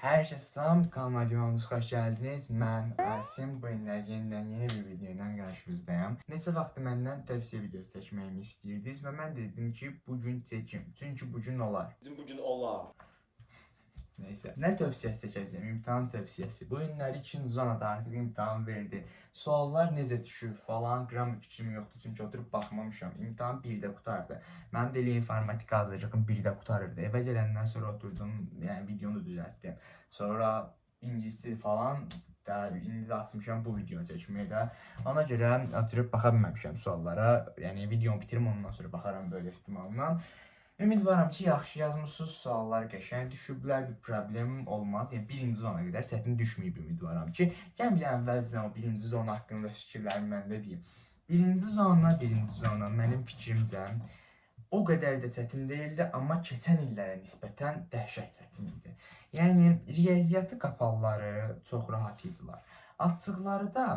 Herkese selam, kanalıma videomuza hoş geldiniz. Mən Asim, bu günlər yenidən yeni bir video ilə qarşınızdayım. Neçə vaxtdır məndən tövsiyə videosu çəkməyimi istəyirdiniz və mən də dedim ki, bugün çəkim. Çünki bugün olar. Bugün olar. Neyse. Nə tövsiyəsi çəkəcəm? İmtahan tövsiyəsi. Bu günləri 2-ci zonada artıq imtahan verdi. Suallar necə düşür falan qram fikrim yoxdur. Çünki oturub baxmamışam. İmtahan 1-də qutardı. Mənim də elə informatika hazırlığım 1-də qutarırdı. Evə gələndən sonra oturdum, yəni videonu düzəltdim. Sonra ingilis falan da indi də açmışam bu videonu çəkməyə də. Ona görə oturub baxa bilməmişəm suallara. Yəni videonu bitirim, ondan sonra baxaram böyle ehtimalından. Ümidvaram ki, yaxşı yazmışsınız, suallar qəşəng düşüblər, bir problem olmaz. Yəni birinci zona qədər çətin düşməyib ümidvaram ki. Gəlin bir əvvəlcədən o birinci zona haqqında fikirlərimi mən də deyim. Birinci zona mənim fikrimcə o qədər də çətin deyildi, amma keçən illərə nisbətən dəhşət çətin idi. Yəni riyaziyyatı qapalıları çox rahat idilər. Açıqları da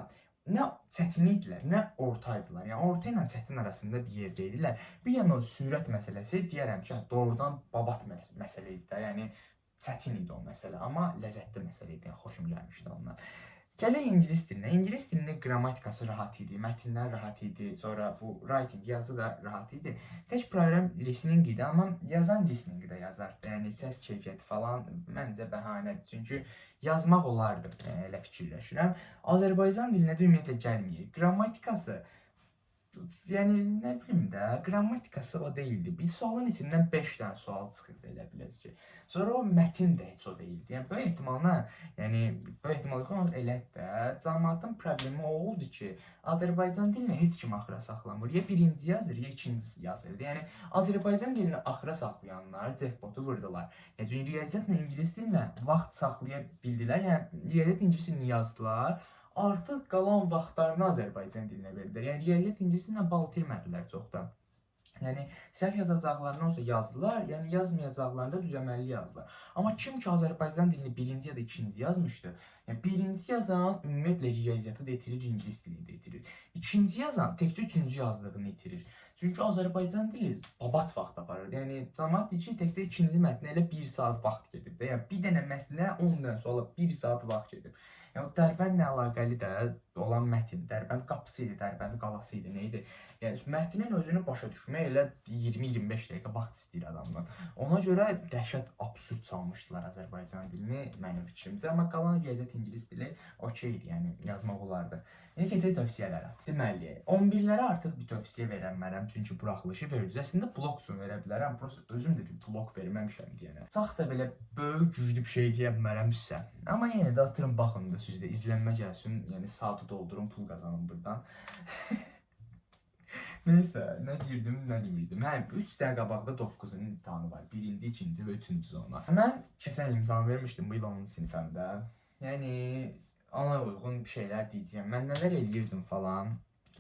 nə çətin idilər, nə orta idilər. Yəni orta ilə çətin arasında bir yerdə idilər. Bir yana o sürət məsələsi deyərəm ki, doğrudan babat məsələ idi də. Yəni çətin idi o məsələ, amma ləzzətli məsələ idi. Yəni xoşum gəlmişdi ondan. Gələk ingilis dilinə. İngilis dilinin qrammatikası rahat idi, mətnlər rahat idi, sonra bu writing yazı da rahat idi. Tək problem listening idi, amma yazan listening də yazardı. Yəni səs keyfiyyəti falan məncə bəhanədir. Çünki yazmaq olardı, elə fikirləşirəm. Azərbaycan dilinə də ümumiyyətlə gəlməyək. Qrammatikası yani ne bileyim de grammatikası o değildi. Bir sualın içinden 5 tane sual çıkırdı elə biliriz ki. Sonra o metin de hiç o değildi. Yani böyle ihtimalına yani böyle ihtimal yox ama elə də cəmiyyətin problemi o oldu ki, Azərbaycan dilini heç kim axıra saxlamır. Ya birinci yazır, ya ikincisi yazırdı. Yani Azərbaycan dilini axıra saxlayanlar jackpotu vurdular. Yani çünki riyaziyyatla ingilis dilinə vaxt saxlaya bildilər. Yəni riyaziyyat ingilis dilini yazdılar. Artıq qalan vaxtlarını Azərbaycan dilinə verdilər. Yəni riyaziyyat ingilis dilinə bal itirmədilər çoxdan. Yəni səhv yazacaqlarını olsa yazdılar, yəni yazmayacaqlarını da düzəməlli yazdılar. Amma kim ki Azərbaycan dilini birinci ya da ikinci yazmışdı, yəni birinci yazan ümumiyyətlə riyaziyyatı da itirir, ingilis dilini də itirir. İkinci yazan təkcə üçüncü yazdığını itirir. Çünki Azərbaycan dili babat vaxt aparır. Yəni cəmaət deyir ki, təkcə ikinci mətnə elə 1 saat vaxt gedir də. Yəni bir dənə mətnə 10 dənə suala 1 saat vaxt gedir. Yəni Dərbəndlə əlaqəli də olan mətin, Dərbənd qapısı idi, Dərbənd qalası idi, nə idi? Yəni mətnin özünü başa düşmək elə 20-25 dəqiqə vaxt istəyir adamdan. Ona görə dəhşət absurd çalmışdılar Azərbaycan dilini mənim fikrimcə, amma qalan riyaziyyat ingilis dili okeydir, yəni yazmaq olardı. İndi keçək tövsiyələrə. Deməli, 11-lərə artıq bir tövsiyə verəmmərəm, çünki buraxılışı veririz. Əslində blok üçün verə bilərəm, prosta özüm də bir blok verməmişəm deyənə. Çox da belə böyük, güclü bir şey deyə bilmərəm sizə. Amma yenə də atırım, baxın da sizdə izlənmə gəlsin, yəni saatı doldurun, pul qazanın buradan. Neyse, nə girdim, nə demirdim. Hə, 3 dəqiqə qabaqda 9-un imtahanı var. 1-ci, 2-ci və 3-cü zona. Mən keçən il imtahan vermişdim bu il 10-cu sinifəmdə. Yəni ona uyğun bir şeylər deyəcəyəm. Mən nələr eləyirdim falan,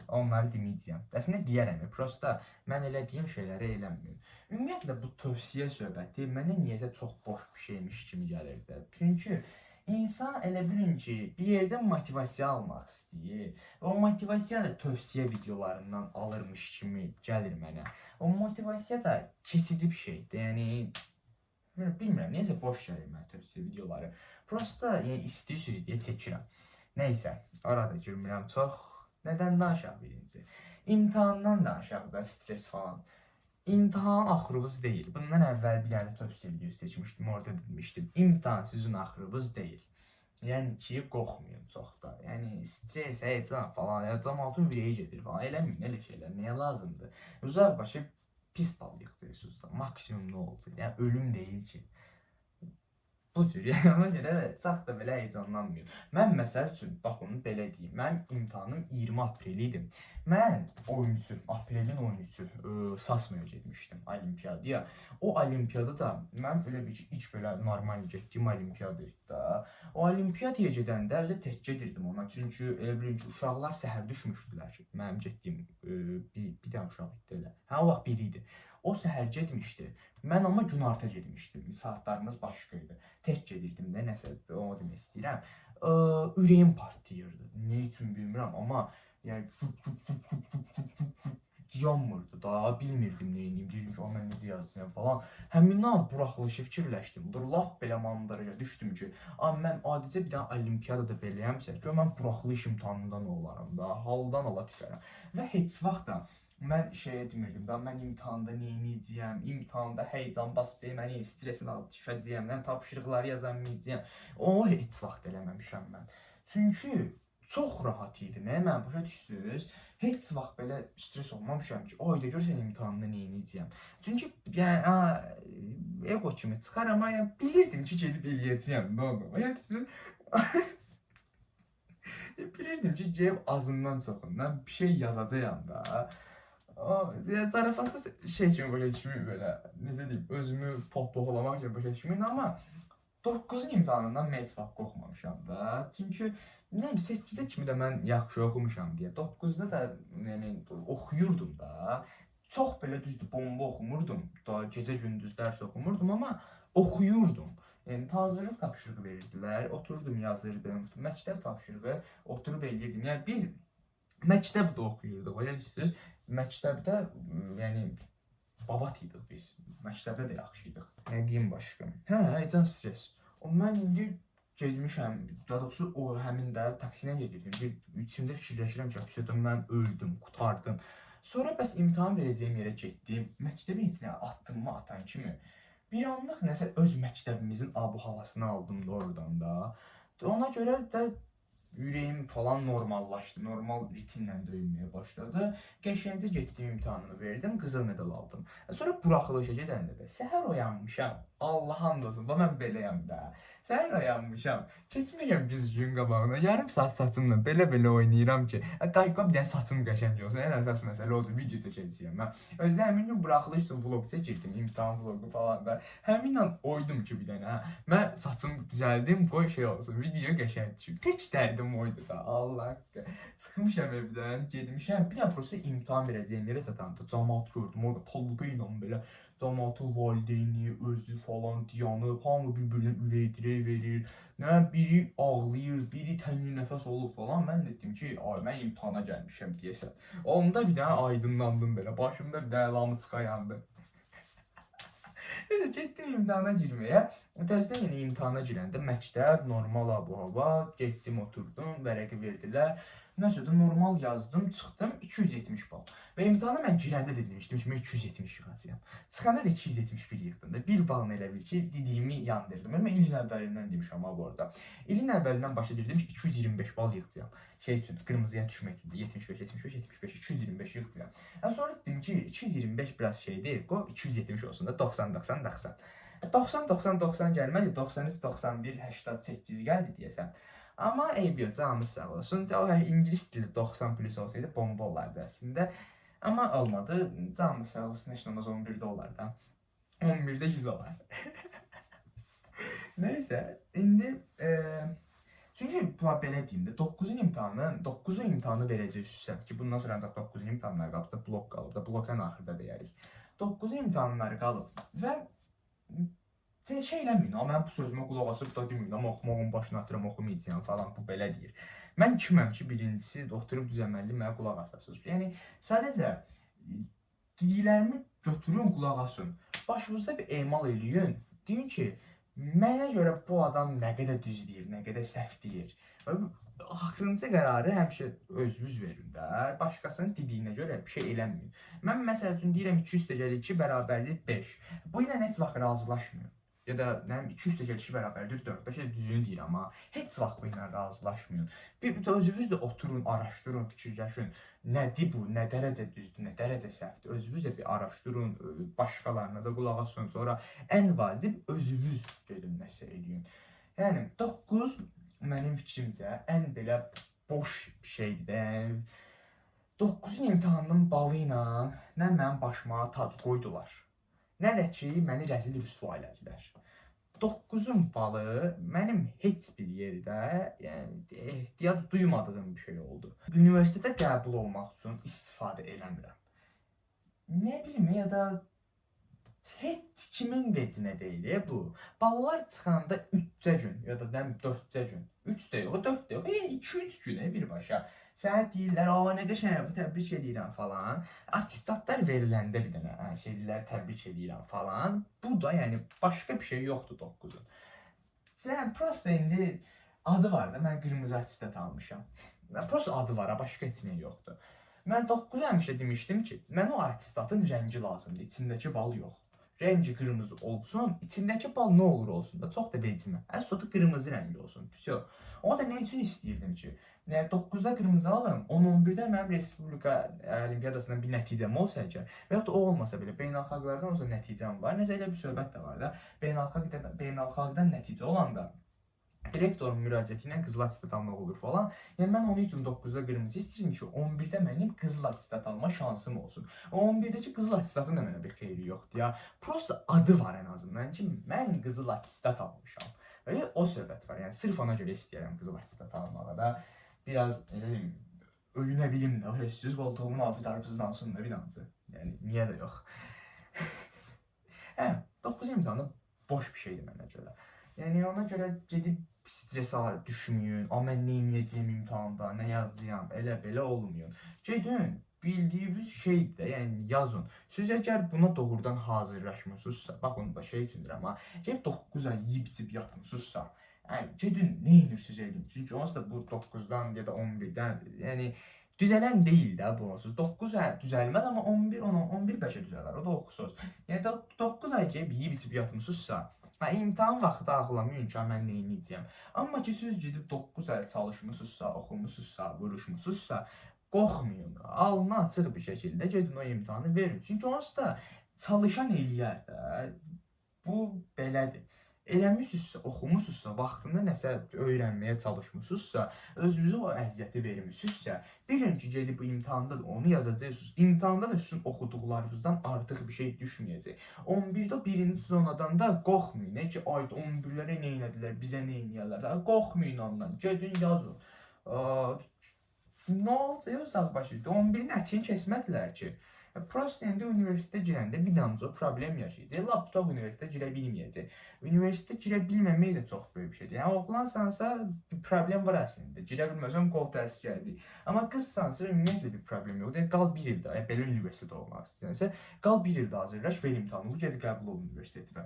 onları deməyəcəyəm. Əslində deyərəm, prosta mən elədiyim şeyləri eləmirəm. Ümumiyyətlə bu tövsiyə söhbəti mənə niyəsə çox boş bir şeymiş kimi gəlirdi. Çünki İnsan elə bilin ki, bir yerdən motivasiya almaq istəyir. O motivasiya da tövsiyə videolarından alırmış kimi gəlir mənə. O motivasiya da keçici bir şeydir. Yəni bilmirəm, neysə boş gəlir mənə tövsiyə videoları. Prosta yəni istəyirsiniz deyə çəkirəm. Neysə, orada girmirəm çox. Nədən danışaq birinci? İmtahandan danışaq da, stres falan. İmtahan axırınız deyil. Bundan əvvəl bir dənə tövsiyə videosu seçmişdim, orada demişdim. İmtahan sizin axırınız deyil. Yəni ki, qorxmayın çox da. Yəni stres, həyəcan falan, ya cəmaatın ürəyi gedir falan. Eləməyin elə şeylər. Nəyə lazımdır? Uzaqbaşı pis balıqdırsınız da. Maksimum nə olacaq? Yəni ölüm deyil ki. Bu cür, yəni ona görə də çox da belə heyecanlanmıyorum. Mən məsəl üçün, bax onu belə deyim, mənim imtahanım 20 aprel idi. Mən oyunçu, aprelin oyunçu Sasmaya getmişdim olimpiyadaya. O olimpiyada da mən elə bir ki, ilk belə normal getdiyim olimpiyada idi da. O olimpiyadaya gedəndə özə tək gedirdim ona. Çünki elə bilin ki, uşaqlar səhər düşmüşdülər. Mənim getdiyim bir dənə uşaq idi elə. Hə, o vaxt biri idi. O səhər getmişdi. Mən amma günorta getmişdim. Saatlarımız başqa idi. Tək gedirdim də, nəsə o demək istəyirəm. Ürəyim partlayırdı. Nə üçün bilmirəm, amma yəni yanmırdı da, bilmirdim nə edeyim, deyirdim ki, mən necə yazacağam falan. Həmindən buraxılışı fikirləşdim. Dur, lap belə mandaraja düşdüm ki, mən adicə bir dənə olimpiyadada beləyəmsə, gör mən buraxılış imtahanında nə olaram da, haldan hala düşərəm. Və heç vaxt da mən şey etmirdim da, mən imtahanda nə edəcəyəm, imtahanda heyecan basacaq, məni stresin altı düşəcəyəm, mən tapşırıqları yazamayacağam. O heç vaxt eləməmişəm mən. Çünki çox rahat idi, nə? Mən başa düşdünüz? Heç vaxt belə stres olmamışam ki, ayda görsən imtahanda nə edəcəyəm. Çünki yəni ego kimi çıxar, amma yəni bilirdim ki, gedib eləyəcəyəm, nə oldu? Yəni sizin bilirdim ki, gedib azından çoxundan bir şey yazacağam da. Zarafatı şey kimi başa düşmüyorum belə, necə deyim, özümü pohpohlamaq kimi başa düşmüyorum, amma 9-un imtahanından mən heç vaxt qorxmamışam da. Çünki nə bilim 8-ə kimi də mən yaxşı oxumuşam deyə. 9-da da yəni oxuyurdum da. Çox belə düzdür, bomba oxumurdum. Da gecə gündüz dərs oxumurdum, amma oxuyurdum. Yəni hazırlıq tapşırığı verirdilər, oturdum yazırdım. Məktəb tapşırığı oturub eləyirdim. Yəni biz məktəbdə oxuyurduq, elə düşünürsüz. Məktəbdə yəni babat idik biz. Məktəbdə də yaxşı idik. Nə deyim başqa? Heyecan stres. Mən indi getmişəm, daha doğrusu o həmin də taksinə gedirdim. İçimdə fikirləşirəm ki, mən öldüm, qurtardım. Sonra bəs imtahan verəcəyim yerə getdim. Məktəbin içinə addımımı atan kimi bir anlıq nəsə öz məktəbimizin abu-havasını aldım da oradan da. Ona görə də ürəyim falan normallaşdı. Normal ritmlə döyünməyə başladı. Qəşəngcə getdim, imtahanımı verdim, qızıl medal aldım. Sonra buraxılışa gedəndə də səhər oyanmışam. Allah and olsun, mən beləyəm də. Səhər oyanmışam. Keçmişəm 100 gün qabağına. Yarım saat saçımla belə oynayıram ki, qayqa bir dənə saçım qəşəng olsun. Ən əsas məsələ odur, video çəkəcəyəm mən. Özdə həmin gün buraxılış üçün vlog çəkirdim, imtahan vlogu falan da. Həmin an oydum ki, bir dənə, mən saçımı düzəldim, qoy şey olsun, video qəşəng düşür. Heç dərdim oydu da, Allah haqqı. Çıxmışam evdən, getmişəm, bir dənə prosta imtahan verəcəyim yerə çatanda camaat gördüm, orada tallı ilə belə camaatın valideyni, özü falan dayanıb, hamı bir-birinə ürək dirək verir. Nə biri ağlayır, biri təngi nəfəs olur falan. Mən dedim ki, ay mən imtahana gəlmişəm deyəsən. Onda bir dənə aydınlandım belə, başımda bir dənə lamıçqa yandı. Neyse getdim imtahana girməyə. Təzədən yenə imtahana girəndə məktəb, normal abu-hava, getdim oturdum, vərəqi verdilər. Nəsə də normal yazdım, çıxdım 270 bal. Və imtahana mən girəndə də demişdim ki, mən 270 yığacağam. Çıxanda da 271 yığdım da. Bir balını elə bil ki, dediyimi yandırdım. Mən ilin əvvəlindən demişəm ha bu arada. İlin əvvəlindən başa girdim ki, 225 bal yığacağam. Şey üçün, qırmızıya düşmək üçün 75, 75, 75, 225 yığacağam. Sonra dedim ki, 225 biraz şeydir, qoy 270 olsun da 90, 90, 90. 90, 90, 90 gəlmədi, 93, 91, 88 gəldi deyəsən. Amma eybi yox, canımız sağ olsun. O İngilis dili 90 plus olsaydı bomba olardı əslində. Amma olmadı, canımız sağ olsun, heç olmaz 11-də olar da. 11-də 100 olar. Neysə, indi çünki belə deyim də 9-un imtahanı verəcəksizsə ki, bundan sonra ancaq 9-un imtahanları qalıb da blok qalıb da, blok ən axırda deyərik. 9-un imtahanları qalıb və şey eləməyin, amma mən bu sözümə qulaq asıb da deməyin, amma oxumağın başına atıram, oxumayacağım falan, bu belə deyir. Mən kiməm ki, birincisi oturub düzəməlli mənə qulaq asasınız. Yəni, sadəcə dediklərimi götürün, qulaq asın. Başınızda bir emal eləyin, deyin ki, mənə görə bu adam nə qədər düz deyir, nə qədər səhv deyir. Axırıncı qərarı həmişə özünüz verin də, başqasının dediyinə görə bir şey eləməyin. Mən məsəl üçün deyirəm 200-2 bərabərdir 5. Bu ilə heç vaxt razılaşmıyorum. Ya da nə 200-2 bərabərdir 4. Bəlkə düzünü deyir, amma heç vaxt bu ilə razılaşmıyorum. Bir də özünüz də oturun, araşdırın, fikirləşin. Nədir bu, nə dərəcə düzdür, nə dərəcə səhvdir. Özünüz də bir araşdırın, başqalarına da qulaq asın. Sonra ən vacib özünüz gedin nəsə eləyin. Yəni 9 mənim fikrimcə ən belə boş bir şeydir. 9-un imtahanının balı ilə nə mənim başıma tac qoydular, nə də ki, məni rəzil rüsva elədilər. 9-un balı mənim heç bir yerdə ehtiyac duymadığım bir şey oldu. Universitetə qəbul olmaq üçün istifadə eləmirəm. Nə bilim, ya da heç kimin vecinə deyil bu. Ballar çıxanda 3-cə gün, ya da 4-cə gün. 3 də yox, 4 də yox, 2-3 günə birbaşa. Sənə deyirlər, "A, nə qəşəng, təbrik edirəm" falan. Attestatlar veriləndə bir dənə şeylər təbrik edirəm falan. Bu da yəni başqa bir şey yoxdur 9-un. Yəni prosta indi adı var da, mən qırmızı attestat almışam. Prosta adı var, başqa heç nə yoxdur. Mən 9 həmişə demişdim ki, mən o attestatın rəngi lazımdır, içindəki bal yox. Rəngi qırmızı olsun, içindəki bal nə olur olsun da, çox da vecimə. Əsas qırmızı rəngi olsun. Всё. O da nə üçün istəyirdim ki, 9-da qırmızı alım, 10-11-də mənim Respublika Olimpiadasından bir nəticəm olsa əgər, və yaxud da o olmasa belə beynəlxalqlardan olsa nəticəm var. Nəsə elə bir söhbət də var da, beynəlxalqdan nəticə olanda direktorun müraciəti ilə qızıl attestat almaq olur falan. Yəni mən onun üçün 9-da qırmızı istəyirdim ki, 11-də mənim qızıl attestat alma şansım olsun. O 11-dəki qızıl attestatın da mənə bir xeyri yoxdur ya. Prosta adı var ən azından ki, mən qızıl attestat almışam. Və o söhbət var. Yəni sırf ona görə istəyirəm qızıl attestat almağa da. Biraz öyünə bilim də, hössüz qoltuğumun altı qarpızdansın da bir damcı. Yəni niyə də yox. Hə, 9 imtahanı boş bir şeydir mənə görə. Yəni ona görə gedib stresa düşməyin, "A, mən nə edəcəyim imtahanda, nə yazacağam", elə belə olmayın. Gedin, bildiyiniz şeydir də, yəni yazın. Siz əgər buna doğrudan hazırlaşmısınızsa, bax onu da şey üçün deyirəm ha, gedib 9 ay yeyib-içib yatmısınızsa, gedin nə edirsiniz edin. Çünki onsuz da bu 9-dan ya da 11-dən, yəni düzələn deyil də bu onsuz. 9 düzəlməz, amma 11 11 bəlkə düzələr, o da oxusuz. Yəni 9 ay yeyib-içib yatmısınızsa, imtahan vaxtı ağlamayın ki, mən nə edəcəyəm. Amma ki, siz gedib 9 ay çalışmısınızsa, oxumusunuzsa, vuruşmusunuzsa, qorxmayın. Alnı açıq bir şəkildə gedin o imtahanı verin. Çünki onsuz da çalışan eləyər də. Bu belədir. Eləmisinizsə, oxumusunuzsa, vaxtında nəsə öyrənməyə çalışmısınızsa, özünüzə o əziyyəti vermisinizsə, bilin ki, gedib bu imtahanda da onu yazacaqsınız. İmtahanda da sizin oxuduqlarınızdan artıq bir şey düşməyəcək. 11-də birinci zonadan da qorxmayın. Nə ki, ay 11-lərə nə elədilər, bizə nə eləyərlər. Qorxmayın ondan. Gedin yazın. Nə olacaq o sağ başı? 11-in ətini kəsmədilər ki. Prosta indi universitetə girəndə bir damcı problem yaşayacaq. Laptop universitetə girə bilməyəcək. Universitetə girə bilməmək də çox böyük bir şeydir. Yəni oğlansansa bir problem var əslində. Girə bilməsən qol təsgərlik. Amma qızsansa ümumiyyətlə bir problem yoxdur. Qal 1 ildə, belə universitetdə olmaq istəyirsən, qal 1 ildə hazırlaş, ver imtahanını, get qəbul ol universitetə.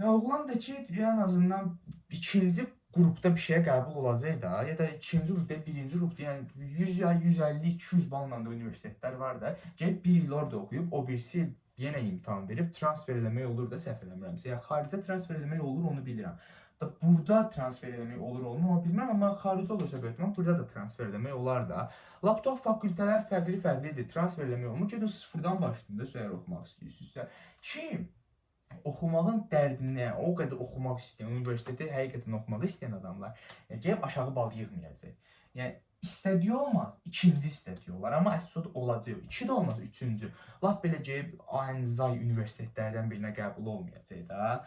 Oğlan da ki, ən azından ikinci qrupda bir şeyə qəbul olacaq da, ya da ikinci qrupda, birinci qrupda, yəni 100 ya 150, 200 balla da universitetlər var da, gəlib 1 il orada oxuyub, o birisi yenə imtahan verib, transfer eləmək olur da, səhv eləmirəmsə. Yəni xaricə transfer eləmək olur, onu bilirəm. Da burada transfer eləmək olur, olmur, bilmirəm, amma xarici olursa böyütmək, burada da transfer eləmək olar da. Laptop fakültələr fərqlidir, transfer eləmək olmur. Gedin sıfırdan başlayın da, səhər oxumaq istəyirsinizsə. Ki, oxumağın dərdinə, o qədər oxumaq istəyən, universiteti həqiqətən oxumaq istəyən adamlar gəlib aşağı bal yığmayacaq. Yəni istədiyi olmaz, ikinci istədiyi olar, amma əsas olacaq. 2 də olmaz, 3-cü. Lap belə gəlib ənzay universitetlərdən birinə qəbul olmayacaq da.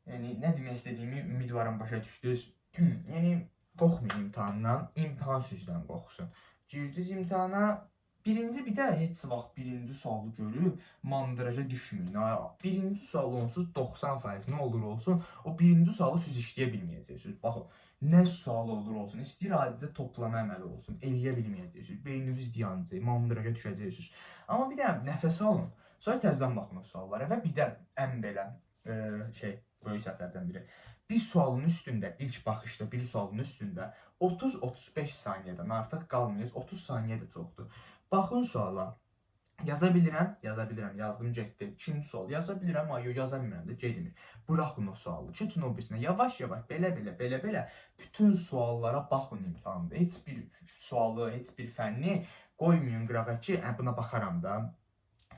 Yəni nə demək istədiyimi ümidvaram başa düşdünüz. Yəni qorxmayın imtahandan, imtahan sizdən qorxsun. Girdiniz imtahana, birinci bir də heç vaxt birinci sualı görüb mandıraja düşməyin. Birinci sual onsuz 90% nə olur olsun, o birinci sualı siz işləyə bilməyəcəksiniz. Baxın, nə sual olur olsun, istəyir adicə toplama əməli olsun, eləyə bilməyəcəksiniz. Beyniniz dayanacaq, mandıraja düşəcəksiniz. Amma bir də nəfəs alın, sonra təzədən baxın o suallara və bir də ən belə böyük səhvlərdən biri. Bir sualın üstündə, ilk baxışda bir sualın üstündə 30-35 saniyədən artıq qalmayız, 30 saniyə də çoxdur. Baxın suala, yaza bilirəm, yazdım, getdi. İkinci sual, yaza bilirəm, yaza bilmirəm də, gedmir. Bıraxın o sualı, keçin o birisinə, yavaş-yavaş, belə, bütün suallara baxın imtahanda. Heç bir sualı, heç bir fənni qoymayın qırağa ki, buna baxaram da.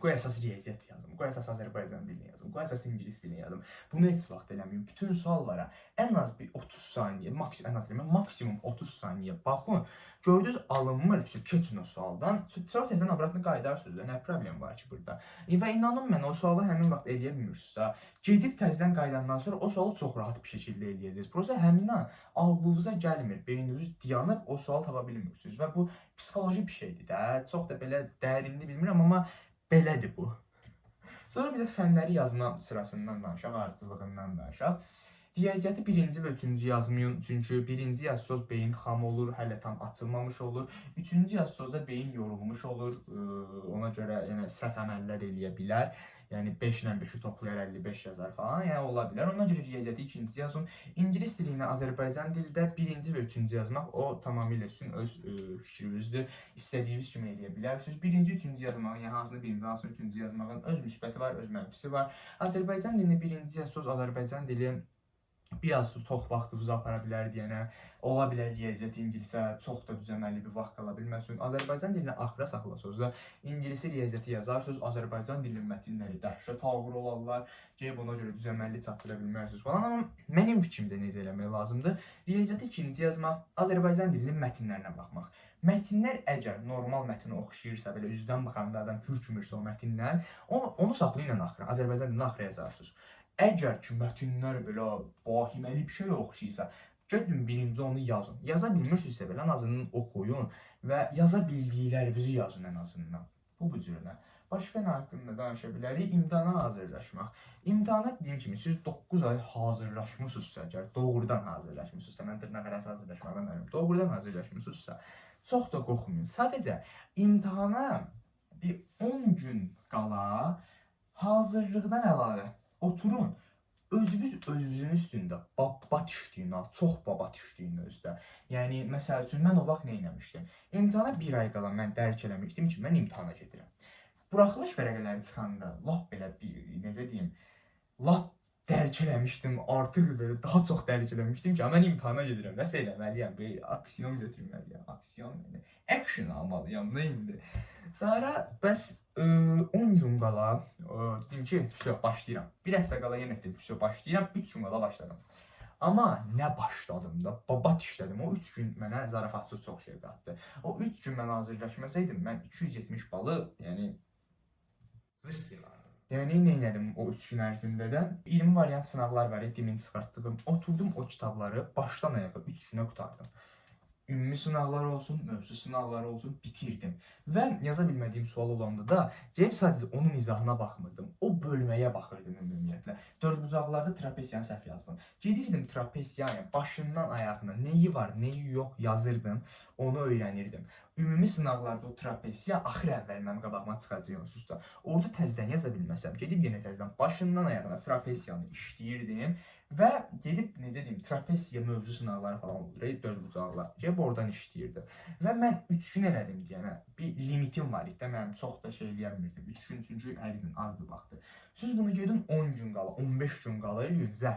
Qoy əsas riyaziyyat yazım, qoy əsas Azərbaycan dilini yazım, qoy əsas ingilis dilini yazım. Bunu heç vaxt eləməyin. Bütün suallara ən az bir 30 saniyə, maksimum 30 saniyə baxın. Gördünüz alınmır, keçin o sualdan. Sonra tezdən abratını qaydarsınız da, nə problem var ki burada. Və inanın mən, o sualı həmin vaxt eləyə bilmirsinizsə, gedib təzdən qaydandan sonra o sualı çox rahat bir şəkildə eləyəcəksiniz. Prosta həmin an ağlınıza gəlmir, beyniniz dayanıb o sualı tapa bilmirsiniz. Və bu psixoloji bir şeydir də, çox da belə dərinli bilmirəm, amma belədir bu. Sonra bir də fənləri yazma sırasından danışaq, ardıcıllığından danışaq. Riyaziyyatı birinci və üçüncü yazmayın, çünki birinci yazsöz beyin xam olur, hələ tam açılmamış olur. Üçüncü yazsözdə beyin yorulmuş olur, ona görə yəni səhv əməllər eləyə bilər. Yəni 5 ilə 5-i toplayar 55 yazar falan, yəni ola bilər. Ona görə riyaziyyatı ikinci yazın. İngilis dili ilə Azərbaycan dilində birinci və üçüncü yazmaq o tamamilə sizin öz fikrinizdir. İstədiyiniz kimi eləyə bilərsiniz. Birinci, üçüncü yazmağın, yəni hansını birinci, hansını üçüncü yazmağın öz müsbəti var, öz mənfisi var. Azərbaycan dilini birinci yazsöz Azərbaycan dili biraz çox vaxtınızı apara bilər deyənə, ola bilər riyaziyyat ingilisə çox da düzəməlli bir vaxt qala bilməsin. Azərbaycan dilini axıra saxlasınız da ingilisi riyaziyyatı yazarsınız, Azərbaycan dilinin mətnləri dəhşət ağır olarlar, gəlib ona görə düzəməlli çatdıra bilmərsiniz falan. Amma mənim fikrimcə necə eləmək lazımdır? Riyaziyyatı ikinci yazmaq, Azərbaycan dilinin mətnlərinə baxmaq. Mətnlər əgər normal mətni oxşayırsa, belə üzdən baxanda adam hürkmürsə o mətndən, onu saxlayın axıra, Azərbaycan dilini axıra yazarsınız. Əgər ki, mətnlər belə vahiməli bir şey oxşayırsa, gedin birinci onu yazın. Yaza bilmirsinizsə belə, ən azından oxuyun və yaza bildiklərinizi yazın ən azından. Bu cürünə. Başqa nə haqqında danışa bilərik? İmtahana hazırlaşmaq. İmtahana dediyim kimi, siz 9 ay hazırlaşmışsınızsa, əgər doğrudan hazırlaşmışsınızsa, mən dırnaq arası hazırlaşmaqdan danışıram, doğrudan hazırlaşmışsınızsa, çox da qorxmayın. Sadəcə imtahana bir 10 gün qala hazırlıqdan əlavə oturun, özünüzün üstündə babat işləyin, çox babat işləyin özdə. Yəni, məsəl üçün, mən o vaxt nə etmişdim? İmtahana bir ay qala mən dərk eləmişdim ki, mən imtahana gedirəm. Buraxılış vərəqələri çıxanda, lap belə, necə deyim, lap dərk eləmişdim, artıq belə daha çox dərk eləmişdim ki, mən imtahana gedirəm, nəsə eləməliyəm, bir aksiyon götürməliyəm, action almalıyam, nə indi? Sonra, bəs 10 gün qala, dedim ki, başlayıram. Bir həftə qala yenə dedim, başlayıram, 3 gün qala başladım. Amma nə başladım da, babat işlədim. O 3 gün mənə zarafatsız çox şey qatdı. O 3 gün mən hazırlaşmasaydım, mən 270 balı, yəni, zırt yılardım. Yəni, nə elədim o 3 gün ərzində də? 20 variant sınavlar var, etdiyimi çıxartdım. Oturdum o kitabları başdan ayağa 3 günə qutardım. Ümumi sınavlar olsun, mövzu sınavları olsun, bitirdim. Və yaza bilmədiyim sual olanda da gəlib sadəcə onun izahına baxmırdım. O bölməyə baxırdım ümumiyyətlə. Dördbucaqlarda trapesiyanı səhv yazdım. Gedirdim trapesiyanı başından ayağına neyi var, neyi yox yazırdım, onu öyrənirdim. Ümumi sınavlarda o trapesiya axır əvvəl mənim qabağıma çıxacaq da. Orada təzədən yaza bilməsəm, gedib yenə təzədən başından ayağına trapesiyanı işləyirdim. Və gedib, necə deyim, trapesiya mövzu sınavları falan olur, dördbucaqlar. Gəlib oradan işləyirdim. Və mən 3 gün elədim deyənə, bir limitim var idi, mənim çox da şey eləyəmirdim. 3 gün, çünki hər gün az bir vaxtdır. Siz bunu gedin 10 gün qala, 15 gün qala eləyin və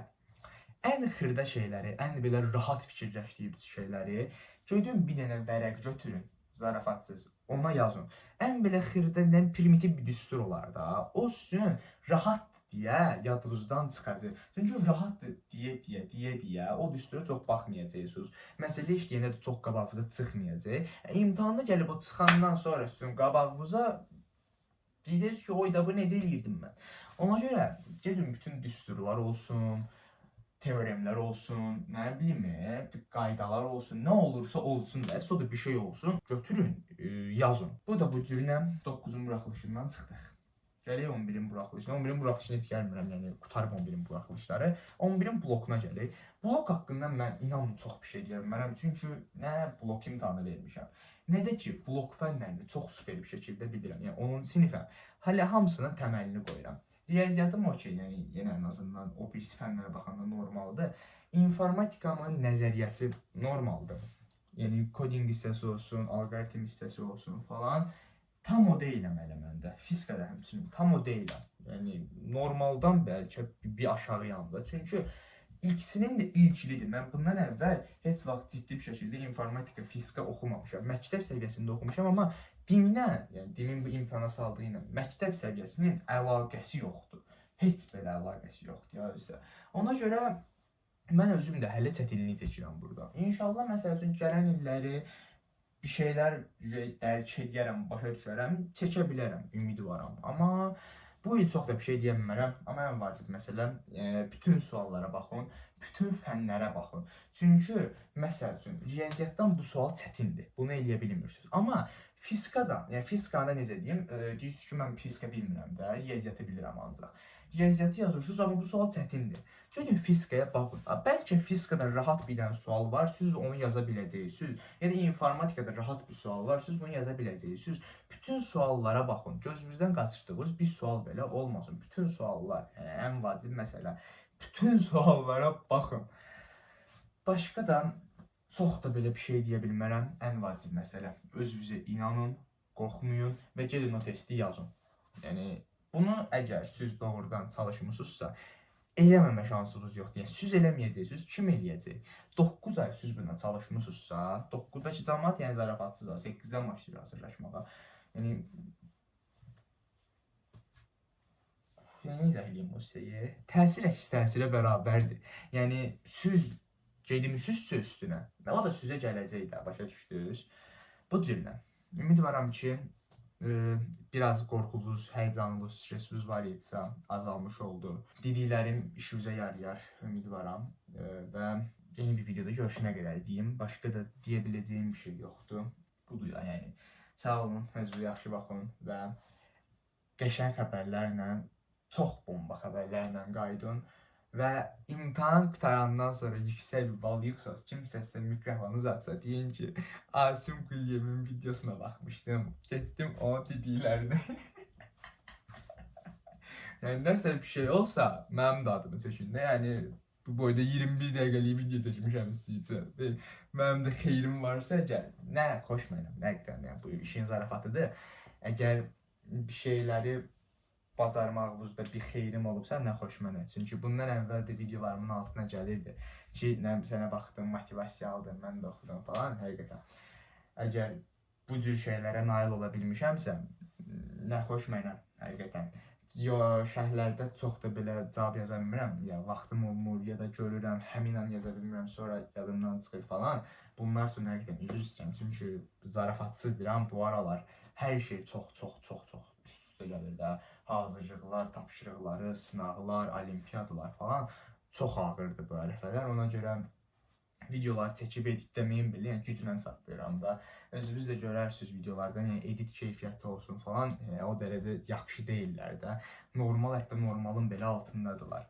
ən xırda şeyləri, ən belə rahat fikirləşdiyiniz şeyləri gedin bir dənə vərəq götürün, zarafatsız, ona yazın. Ən belə xırda, primitiv bir düstur olar da, o sizin rahat deyə yadınızdan çıxacaq. Çünki rahatdır deyə o düstura çox baxmayacaqsınız. Məsələ işləyəndə də çox qabağınıza çıxmayacaq. İmtahanda gəlib o çıxandan sonra sizin qabağınıza deyəcəksiniz ki, oy da bu necə eləyirdim mən. Ona görə gedin bütün düsturlar olsun, teoremlər olsun, nə bilim, qaydalar olsun, nə olursa olsun da, sonra bir şey olsun, götürün, yazın. Bu da bu cürünə 9-un buraxılışından çıxdıq. Gələk 11-in buraxılışına. 11-in buraxılışına heç gəlmirəm, yəni qutarıb 11-in buraxılışları. 11-in blokuna gələk. Blok haqqında mən inanın çox bir şey deyə bilmərəm. Çünki nə blok imtahanı vermişəm, nə də ki, blok fənlərini çox super bir şəkildə bilirəm. Yəni onun sinifəm. Hələ hamısının təməlini qoyuram. Riyaziyyatım okey, yəni yenə ən azından o birisi fənlərə baxanda normaldır. İnformatikamın nəzəriyyəsi normaldır. Yəni kodinq hissəsi olsun, alqoritm hissəsi olsun falan. Tam o deyiləm hələ məndə. Fizikada həmçinin tam o deyiləm. Yəni normaldan bəlkə bir aşağı yanda. Çünki ikisinin də ilklidir. Mən bundan əvvəl heç vaxt ciddi bir şəkildə informatika, fizika oxumamışam. Məktəb səviyyəsində oxumuşam, amma dinlə, yəni dimin bu imtahana saldığı ilə məktəb səviyyəsinin əlaqəsi yoxdur. Heç belə əlaqəsi yoxdur ya özdə. Ona görə mən özüm də hələ çətinlik çəkirəm burada. İnşallah məsəl üçün gələn illəri bir şeylər dərk edərəm, başa düşərəm, çəkə bilərəm, ümidvaram. Amma bu il çox da bir şey deyə bilmərəm. Amma ən vacib məsələ bütün suallara baxın, bütün fənlərə baxın. Çünki məsəl üçün riyaziyyatdan bu sual çətindir. Bunu eləyə bilmirsiniz. Amma fizikadan, yəni fizikada necə deyim, deyirsiniz ki, mən fizika bilmirəm də, riyaziyyatı bilirəm ancaq. Riyaziyyatı yazırsınız, amma bu sual çətindir. Gedin fizikaya baxın. Bəlkə fizikada rahat bir dənə sual var, siz onu yaza biləcəksiniz. Ya da informatikada rahat bir sual var, siz bunu yaza biləcəksiniz. Bütün suallara baxın. Gözünüzdən qaçırdığınız bir sual belə olmasın. Bütün suallar, ən vacib məsələ. Bütün suallara baxın. Başqa da çox da belə bir şey deyə bilmərəm. Ən vacib məsələ. Özünüzə inanın, qorxmayın və gedin o testi yazın. Yəni bunu əgər siz doğrudan çalışmısınızsa, eləməmə şansınız yoxdur. Yəni siz eləməyəcəksiniz, kim eləyəcək? 9 ay siz buna çalışmısınızsa, 9-dakı cəmaət yəni zarafatsız, 8-dən başlayır hazırlaşmağa. Yəni izah edeyim bu şeyi. Təsir əks təsirə bərabərdir. Yəni siz gedimsizsə üstünə, o da sizə gələcək də, başa düşdünüz? Bu cürlə. Ümidvaram ki, biraz qorxunuz, həyəcanınız, stresiniz var idisə azalmış oldu. Dediklərim işinizə yarayar, ümidvaram. Və yeni bir videoda görüşənə qədər deyim. Başqa da deyə biləcəyim bir şey yoxdur. Budur yəni. Sağ olun, özünüzə yaxşı baxın və qəşəng xəbərlərlə, çox bomba xəbərlərlə qayıdın. Və imtahan qutarandan sonra yüksək bir bal yığsanız, kimsə sizə mikrofonu uzatsa, deyin ki, Asim Qulyevin videosuna baxmışdım, getdim o dediklərini. Yəni, nəsə bir şey olsa, mənim də adımı çəkin də, yəni, bu boyda 21 dəqiqəlik video çəkmişəm sizə. Mənim də xeyrim varsa, əgər, nə xoş mənəm, nə qədər, yəni, bu işin zarafatıdır. Əgər bir şeyləri bacarmağınızda bir xeyrim olubsa, nə xoş mənə. Çünki bundan əvvəl də videolarımın altına gəlirdi ki, sənə baxdım, motivasiya aldım, mən də oxudum falan, həqiqətən. Əgər bu cür şeylərə nail ola bilmişəmsə, nə xoş mənə, həqiqətən. Şərhlərdə çox da belə cavab yaza bilmirəm, ya vaxtım olmur, ya da görürəm, həmin an yaza bilmirəm, sonra yadımdan çıxır falan. Bunlar üçün həqiqətən üzr istəyirəm, çünki zarafatsızdır, bu aralar hər şey çox üst-üstə gəlir də. Hazırlıqlar, tapşırıqları, sınaqlar, olimpiyadalar falan çox ağırdır bu ərəfələr. Ona görə videolar çəkib editləməyin belə, yəni güclə çatdıram da. Özünüz də görərsiniz videolardan, yəni edit keyfiyyəti olsun falan, o dərəcə yaxşı deyirlər də. Normal, hətta normalın belə altındadılar.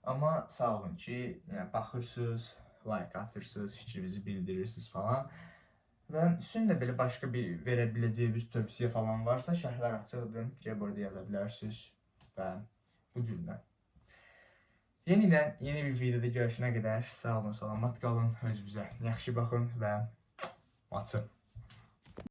Amma sağ olun ki, yəni baxırsınız, like atırsınız, fikrinizi bildirirsiniz falan. Və sizin də belə başqa bir verə biləcəyiniz tövsiyə falan varsa, şərhlər açıqdır, gəlib orada yaza bilərsiniz və bu cürlə. Yenidən yeni bir videoda görüşənə qədər sağ olun, salamat qalın, özünüzə yaxşı baxın və açın.